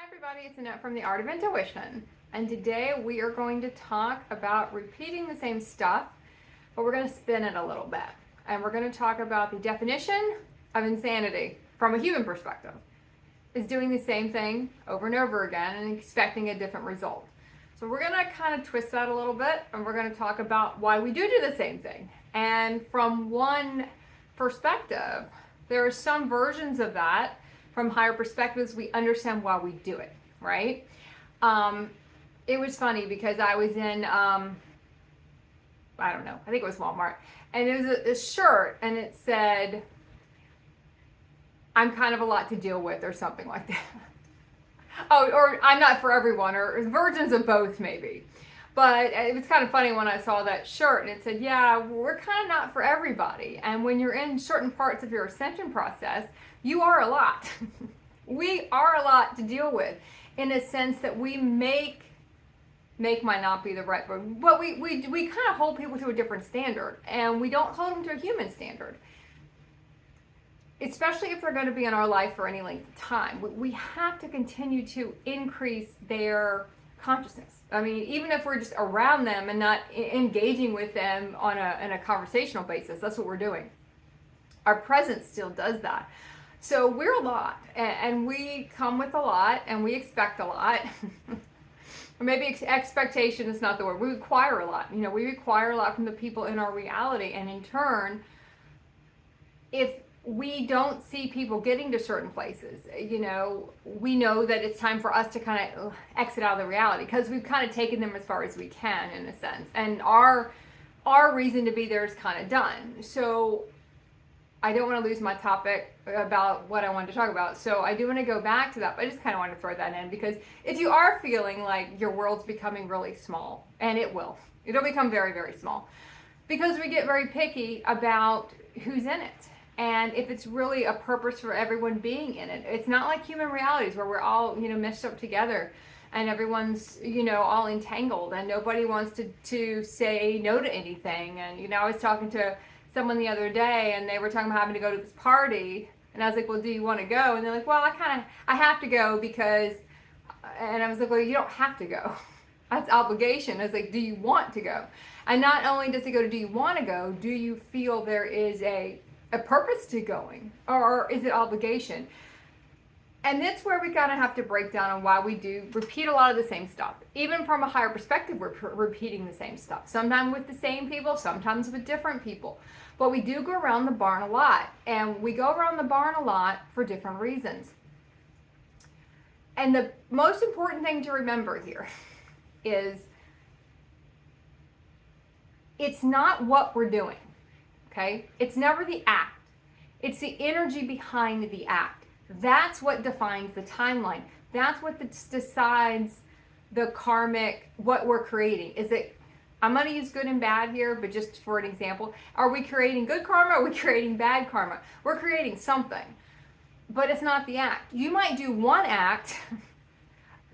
Everybody, it's Annette from The Art of Intuition, and today we are going to talk about repeating the same stuff, but we're going to spin it a little bit, and we're going to talk about the definition of insanity from a human perspective is doing the same thing over and over again and expecting a different result. So we're going to kind of twist that a little bit, and we're going to talk about why we do the same thing. And from one perspective, there are some versions of that. From higher perspectives, we understand why we do it, right? It was funny because I was in, I don't know, I think it was Walmart, and it was a shirt, and it said, "I'm kind of a lot to deal with," or something like that. Oh, or "I'm not for everyone," or versions of both maybe. But it was kind of funny when I saw that shirt, and it said, yeah, we're kind of not for everybody. And when you're in certain parts of your ascension process, you are a lot. We are a lot to deal with, in a sense that we make might not be the right word, but we kind of hold people to a different standard, and we don't hold them to a human standard. Especially if they're going to be in our life for any length of time. We have to continue to increase their consciousness. I mean, even if we're just around them and not engaging with them on a conversational basis, that's what we're doing. Our presence still does that. So we're a lot, and we come with a lot, and we expect a lot. Or maybe expectation is not the word. We require a lot. We require a lot from the people in our reality, and in turn, if we don't see people getting to certain places, we know that it's time for us to kind of exit out of the reality, because we've kind of taken them as far as we can, in a sense, and our reason to be there is kind of done. So I don't want to lose my topic about what I wanted to talk about, so I do want to go back to that, but I just kind of want to throw that in, because if you are feeling like your world's becoming really small, and it'll become very, very small, because we get very picky about who's in it. And if it's really a purpose for everyone being in it, it's not like human realities where we're all, meshed up together and everyone's, all entangled and nobody wants to say no to anything. And, I was talking to someone the other day and they were talking about having to go to this party. And I was like, well, do you want to go? And they're like, well, I have to go because, and I was like, well, you don't have to go. That's obligation. I was like, do you want to go? And not only does it go to, do you want to go? Do you feel there is a purpose to going, or is it obligation? And that's where we kind of have to break down on why we do repeat a lot of the same stuff. Even from a higher perspective, we're repeating the same stuff. Sometimes with the same people, sometimes with different people. But we do go around the barn a lot, and we go around the barn a lot for different reasons. And the most important thing to remember here is it's not what we're doing. Okay? It's never the act. It's the energy behind the act. That's what defines the timeline. That's what decides the karmic, what we're creating. Is it, I'm going to use good and bad here, but just for an example, are we creating good karma or are we creating bad karma? We're creating something, but it's not the act. You might do one act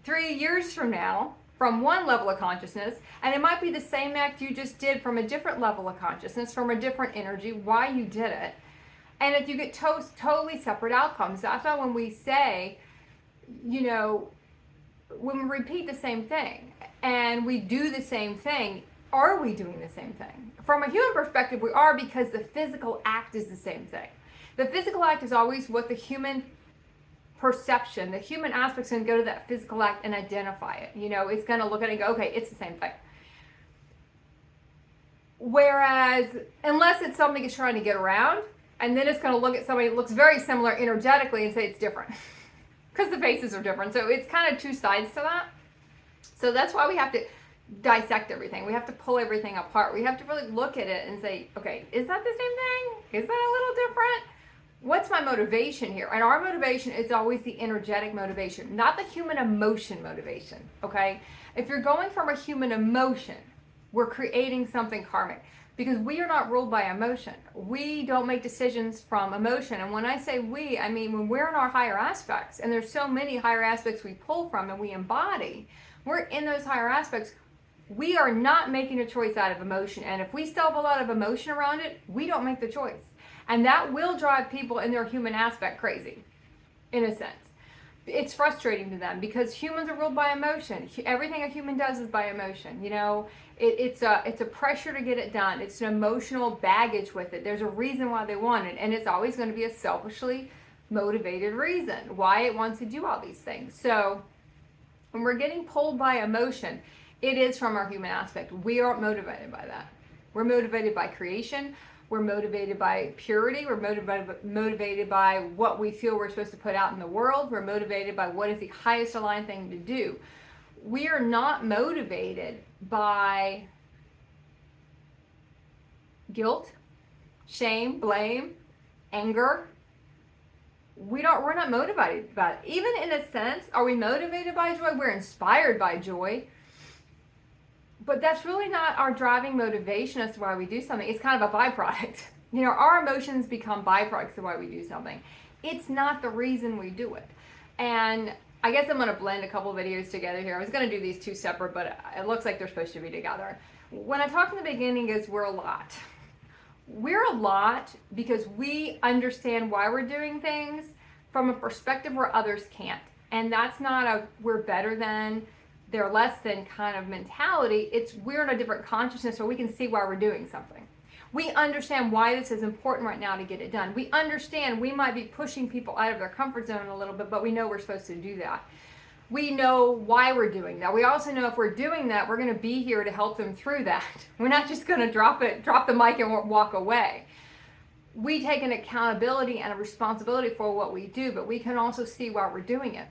3 years from now, from one level of consciousness, and it might be the same act you just did from a different level of consciousness, from a different energy, why you did it. And if you get totally separate outcomes, that's why when we say, when we repeat the same thing and we do the same thing, are we doing the same thing? From a human perspective, we are, because the physical act is the same thing. The physical act is always what the human perception, the human aspect's going to go to that physical act and identify it. It's going to look at it and go, okay, it's the same thing. Whereas, unless it's something it's trying to get around, and then it's going to look at somebody that looks very similar energetically and say it's different. Because the faces are different. So it's kind of two sides to that. So that's why we have to dissect everything. We have to pull everything apart. We have to really look at it and say, okay, is that the same thing? Is that a little different? What's my motivation here? And our motivation is always the energetic motivation, not the human emotion motivation, okay? If you're going from a human emotion, we're creating something karmic, because we are not ruled by emotion. We don't make decisions from emotion. And when I say we, I mean when we're in our higher aspects, and there's so many higher aspects we pull from and we embody, we're in those higher aspects, we are not making a choice out of emotion. And if we still have a lot of emotion around it, we don't make the choice. And that will drive people in their human aspect crazy, in a sense. it's frustrating to them because humans are ruled by emotion. Everything a human does is by emotion. It's a pressure to get it done. It's an emotional baggage with it. There's a reason why they want it, and it's always going to be a selfishly motivated reason why it wants to do all these things. So when we're getting pulled by emotion, it is from our human aspect. We aren't motivated by that. We're motivated by creation. We're motivated by purity. We're motivated by what we feel we're supposed to put out in the world. We're motivated by what is the highest aligned thing to do. We are not motivated by guilt, shame, blame, anger. We're not motivated by it. Even in a sense, are we motivated by joy? We're inspired by joy. But that's really not our driving motivation as to why we do something. It's kind of a byproduct. Our emotions become byproducts of why we do something. It's not the reason we do it. And I guess I'm going to blend a couple videos together here. I was going to do these two separate, but it looks like they're supposed to be together. When I talked in the beginning is we're a lot. We're a lot because we understand why we're doing things from a perspective where others can't. And that's not a we're better than, they're less than kind of mentality. It's we're in a different consciousness where we can see why we're doing something. We understand why this is important right now to get it done. We understand we might be pushing people out of their comfort zone a little bit, but we know we're supposed to do that. We know why we're doing that. We also know if we're doing that, we're going to be here to help them through that. We're not just going to drop the mic and walk away. We take an accountability and a responsibility for what we do, but we can also see why we're doing it.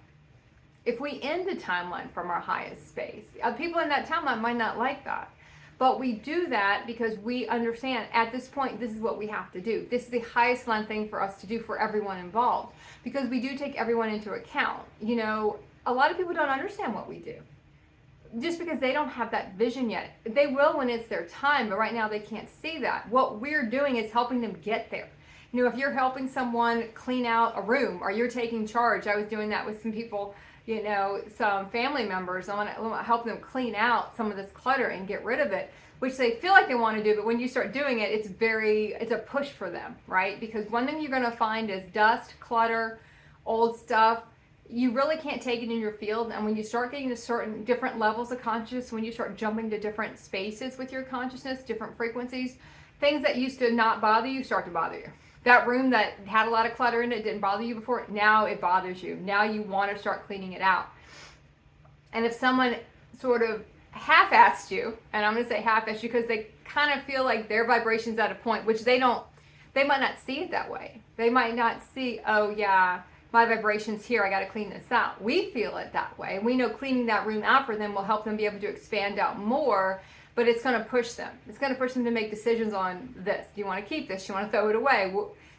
If we end the timeline from our highest space, people in that timeline might not like that. But we do that because we understand at this point, this is what we have to do. This is the highest line thing for us to do for everyone involved. Because we do take everyone into account. A lot of people don't understand what we do. Just because they don't have that vision yet. They will when it's their time, but right now they can't see that. What we're doing is helping them get there. If you're helping someone clean out a room or you're taking charge, I was doing that with some people, some family members. I want to help them clean out some of this clutter and get rid of it, which they feel like they want to do, but when you start doing it, it's a push for them, right? Because one thing you're going to find is dust, clutter, old stuff. You really can't take it in your field, and when you start getting to certain different levels of consciousness, when you start jumping to different spaces with your consciousness, different frequencies, things that used to not bother you start to bother you. That room that had a lot of clutter in it didn't bother you before, now it bothers you. Now you want to start cleaning it out. And if someone sort of half-assed you, and I'm going to say half-assed you because they kind of feel like their vibration's at a point, which they might not see it that way. They might not see, oh yeah, my vibration's here, I got to clean this out. We feel it that way. We know cleaning that room out for them will help them be able to expand out more, but it's going to push them. It's going to push them to make decisions on this. Do you want to keep this? Do you want to throw it away?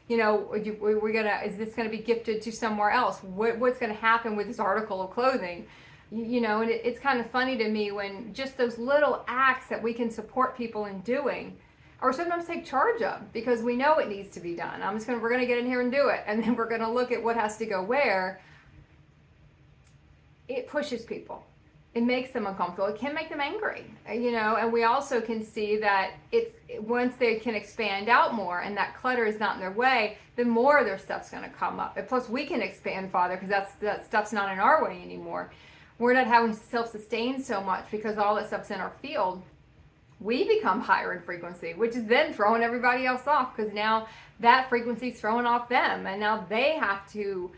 Is this going to be gifted to somewhere else? What's going to happen with this article of clothing? And it's kind of funny to me when just those little acts that we can support people in doing, or sometimes take charge of, because we know it needs to be done. We're going to get in here and do it. And then we're going to look at what has to go where. It pushes people. It makes them uncomfortable. It can make them angry, and we also can see that once they can expand out more and that clutter is not in their way, then more of their stuff's going to come up. And plus we can expand farther because that stuff's not in our way anymore. We're not having to self-sustain so much because all that stuff's in our field. We become higher in frequency, which is then throwing everybody else off because now that frequency is throwing off them, and now they have to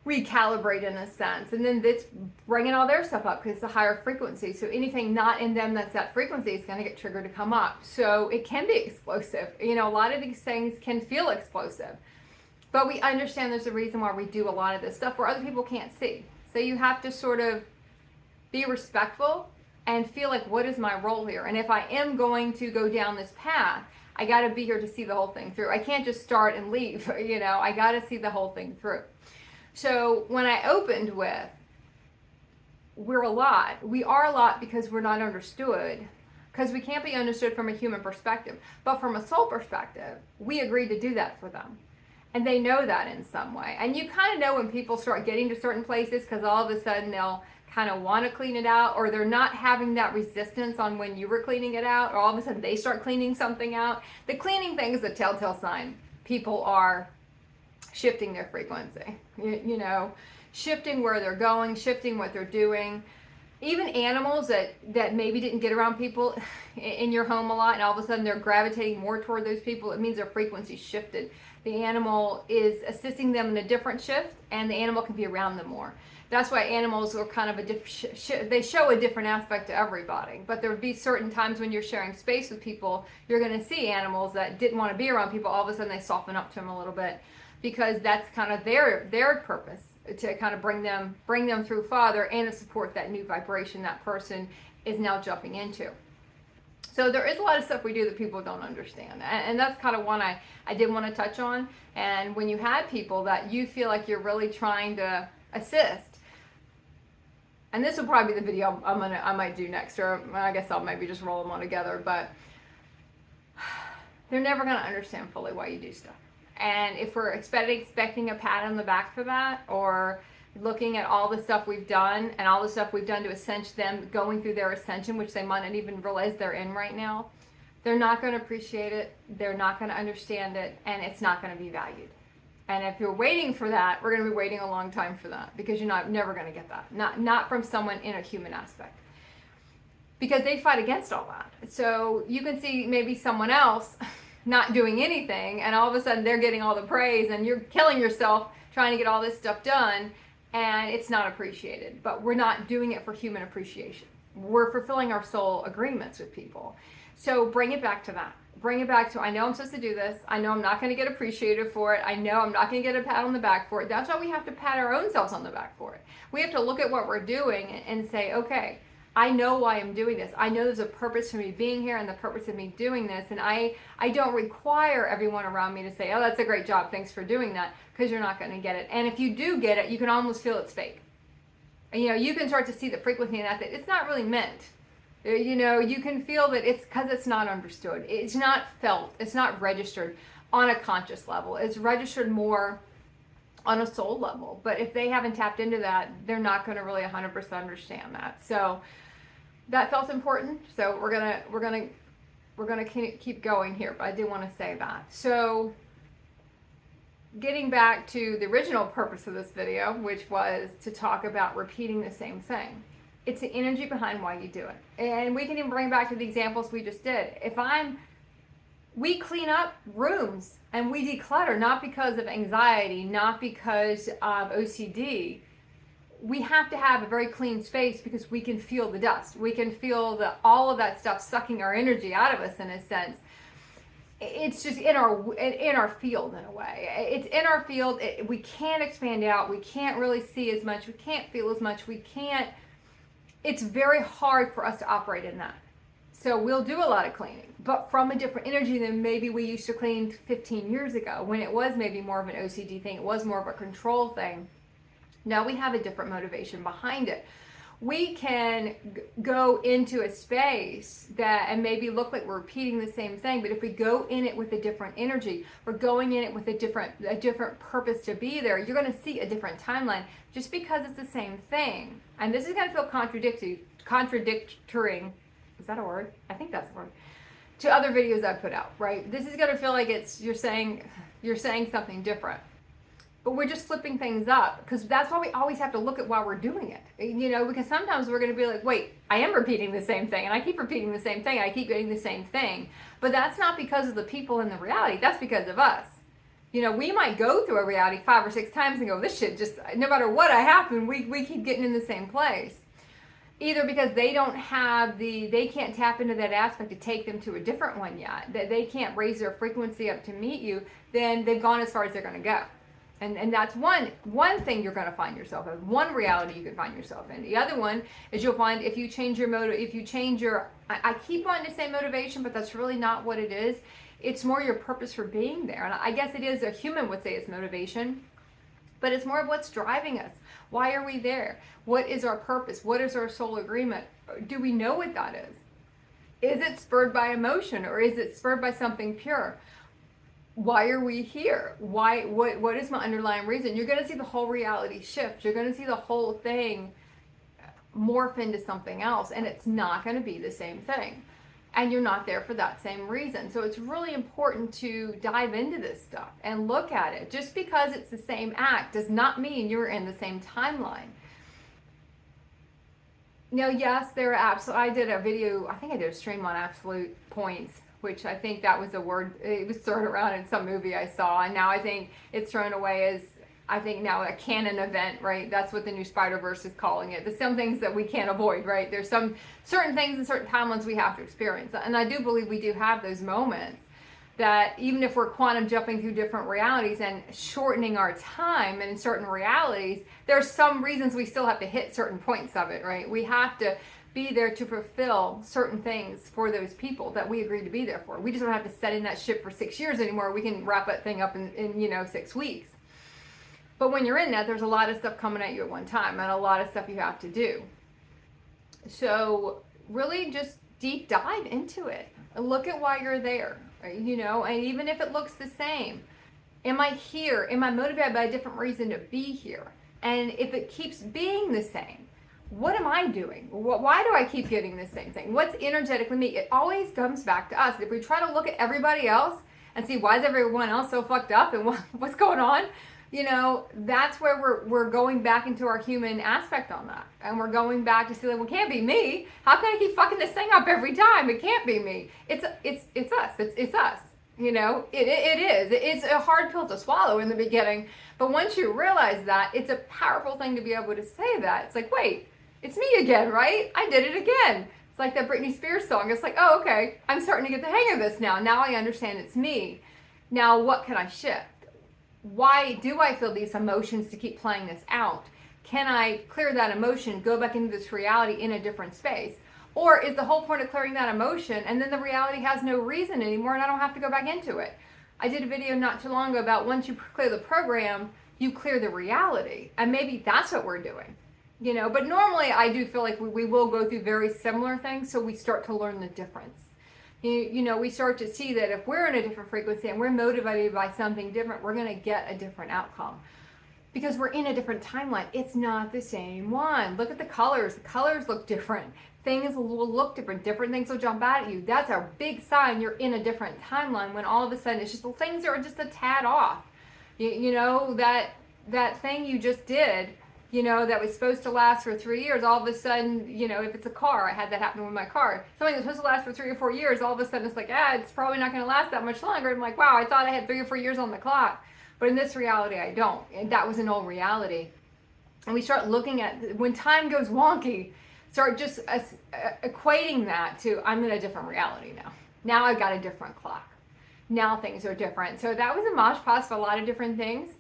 recalibrate in a sense, and then it's bringing all their stuff up because it's a higher frequency. So anything not in them that's that frequency is going to get triggered to come up. So it can be explosive. A lot of these things can feel explosive, but we understand there's a reason why we do a lot of this stuff where other people can't see. So you have to sort of be respectful and feel like, what is my role here? And if I am going to go down this path, I got to be here to see the whole thing through. I can't just start and leave. I got to see the whole thing through. So when I opened with, we are a lot because we're not understood, because we can't be understood from a human perspective. But from a soul perspective, we agreed to do that for them. And they know that in some way. And you kind of know when people start getting to certain places because all of a sudden they'll kind of want to clean it out, or they're not having that resistance on when you were cleaning it out, or all of a sudden they start cleaning something out. The cleaning thing is a telltale sign people are shifting their frequency, you know, shifting where they're going, shifting what they're doing. Even animals that maybe didn't get around people in your home a lot, and all of a sudden they're gravitating more toward those people, it means their frequency shifted. The animal is assisting them in a different shift, and the animal can be around them more. That's why animals are kind of they show a different aspect to everybody. But there would be certain times when you're sharing space with people, you're going to see animals that didn't want to be around people, all of a sudden they soften up to them a little bit, because that's kind of their purpose, to kind of bring them through farther and to support that new vibration that person is now jumping into. So there is a lot of stuff we do that people don't understand, and that's kind of one I did want to touch on. And when you have people that you feel like you're really trying to assist, and this will probably be the video I might do next, or I guess I'll maybe just roll them all together, but they're never going to understand fully why you do stuff. And if we're expecting a pat on the back for that, or looking at all the stuff we've done and all the stuff we've done to ascend them, going through their ascension, which they might not even realize they're in right now, they're not going to appreciate it, they're not going to understand it, and it's not going to be valued. And if you're waiting for that, we're going to be waiting a long time for that, because you're never going to get that. Not from someone in a human aspect. Because they fight against all that. So you can see maybe someone else not doing anything, and all of a sudden they're getting all the praise, and you're killing yourself trying to get all this stuff done, and it's not appreciated. But we're not doing it for human appreciation. We're fulfilling our soul agreements with people. So bring it back to that. Bring it back to, I know I'm supposed to do this. I know I'm not going to get appreciated for it. I know I'm not going to get a pat on the back for it. That's why we have to pat our own selves on the back for it. We have to look at what we're doing and say, okay, I know why I'm doing this. I know there's a purpose for me being here and the purpose of me doing this. And I don't require everyone around me to say, oh, that's a great job, thanks for doing that, because you're not going to get it. And if you do get it, you can almost feel it's fake. And, you can start to see the frequency in that it's not really meant. You can feel that it's because it's not understood. It's not felt. It's not registered on a conscious level. It's registered more on a soul level. But if they haven't tapped into that, they're not going to really 100% understand that. So that felt important. So we're gonna keep going here. But I do want to say that. So getting back to the original purpose of this video, which was to talk about repeating the same thing. It's the energy behind why you do it. And we can even bring back to the examples we just did. We clean up rooms and we declutter, not because of anxiety, not because of OCD. We have to have a very clean space because we can feel the dust. We can feel all of that stuff sucking our energy out of us, in a sense. It's just in our field, in a way. It's in our field. We can't expand out. We can't really see as much. We can't feel as much. It's very hard for us to operate in that. So we'll do a lot of cleaning, but from a different energy than maybe we used to clean 15 years ago, when it was maybe more of an OCD thing. It was more of a control thing. Now we have a different motivation behind it. We can go into a space and maybe look like we're repeating the same thing, but if we go in it with a different energy, we're going in it with a different purpose to be there, you're going to see a different timeline, just because it's the same thing. And this is going to feel contradictory, is that a word? I think that's a word, to other videos I put out, right? This is going to feel like you're saying something different. But we're just flipping things up, because that's why we always have to look at why we're doing it. Because sometimes we're going to be like, wait, I am repeating the same thing, and I keep repeating the same thing, I keep getting the same thing. But that's not because of the people in the reality, that's because of us. We might go through a reality 5 or 6 times and go, this shit just, no matter what happened, we keep getting in the same place. Either because they can't tap into that aspect to take them to a different one yet, that they can't raise their frequency up to meet you, then they've gone as far as they're going to go. And that's one thing you're going to find yourself in, one reality you can find yourself in. The other one is you'll find if you change your I keep wanting to say motivation, but that's really not what it is. It's more your purpose for being there. And I guess it is, a human would say it's motivation, but it's more of what's driving us. Why are we there? What is our purpose? What is our soul agreement? Do we know what that is? Is it spurred by emotion, or is it spurred by something pure? Why are we here? What is my underlying reason? You're going to see the whole reality shift. You're going to see the whole thing morph into something else, and it's not going to be the same thing. and you're not there for that same reason. So it's really important to dive into this stuff and look at it. Just because it's the same act does not mean you're in the same timeline. Now, yes, there are absolute. I did a video. I think I did a stream on absolute points, which I think that was a word. It was thrown around in some movie I saw, and now I think it's thrown away as, I think now, a canon event, right? That's what the new Spider-Verse is calling it. There's some things that we can't avoid, right? There's some certain things and certain timelines we have to experience, and I do believe we do have those moments. That even if we're quantum jumping through different realities and shortening our time and in certain realities, there's some reasons we still have to hit certain points of it, right? We have to be there to fulfill certain things for those people that we agreed to be there for. We just don't have to set in that ship for 6 years anymore. We can wrap that thing up in 6 weeks. But when you're in that, there's a lot of stuff coming at you at one time and a lot of stuff you have to do. So really just deep dive into it. Look at why you're there. And even if it looks the same, am I here? Am I motivated by a different reason to be here? And if it keeps being the same, what am I doing? Why do I keep getting the same thing? What's energetic with me? It always comes back to us. If we try to look at everybody else and see why is everyone else so fucked up and what's going on, that's where we're going back into our human aspect on that. And we're going back to see, like, well, it can't be me. How can I keep fucking this thing up every time? It can't be me. It's us. It's us. It is. It's a hard pill to swallow in the beginning. But once you realize that, it's a powerful thing to be able to say that. It's like, wait, it's me again, right? I did it again. It's like that Britney Spears song. It's like, oh, okay, I'm starting to get the hang of this now. Now I understand it's me. Now what can I shift? Why do I feel these emotions to keep playing this out? Can I clear that emotion, go back into this reality in a different space? Or is the whole point of clearing that emotion and then the reality has no reason anymore and I don't have to go back into it? I did a video not too long ago about once you clear the program, you clear the reality. And maybe that's what we're doing. But normally I do feel like we will go through very similar things, so we start to learn the difference. We start to see that if we're in a different frequency and we're motivated by something different, we're going to get a different outcome. Because we're in a different timeline. It's not the same one. Look at the colors. The colors look different. Things will look different. Different things will jump out at you. That's a big sign you're in a different timeline when all of a sudden it's just things are just a tad off. That thing you just did, that was supposed to last for 3 years, all of a sudden, if it's a car, I had that happen with my car. Something that's supposed to last for 3 or 4 years, all of a sudden it's like, it's probably not going to last that much longer. I'm like, wow, I thought I had 3 or 4 years on the clock. But in this reality, I don't. And that was an old reality. And we start looking at, when time goes wonky, start just equating that to, I'm in a different reality now. Now I've got a different clock. Now things are different. So that was a mosh pos for a lot of different things.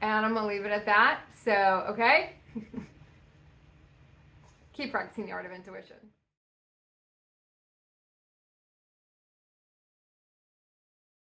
And I'm going to leave it at that. So, okay? Keep practicing the art of intuition.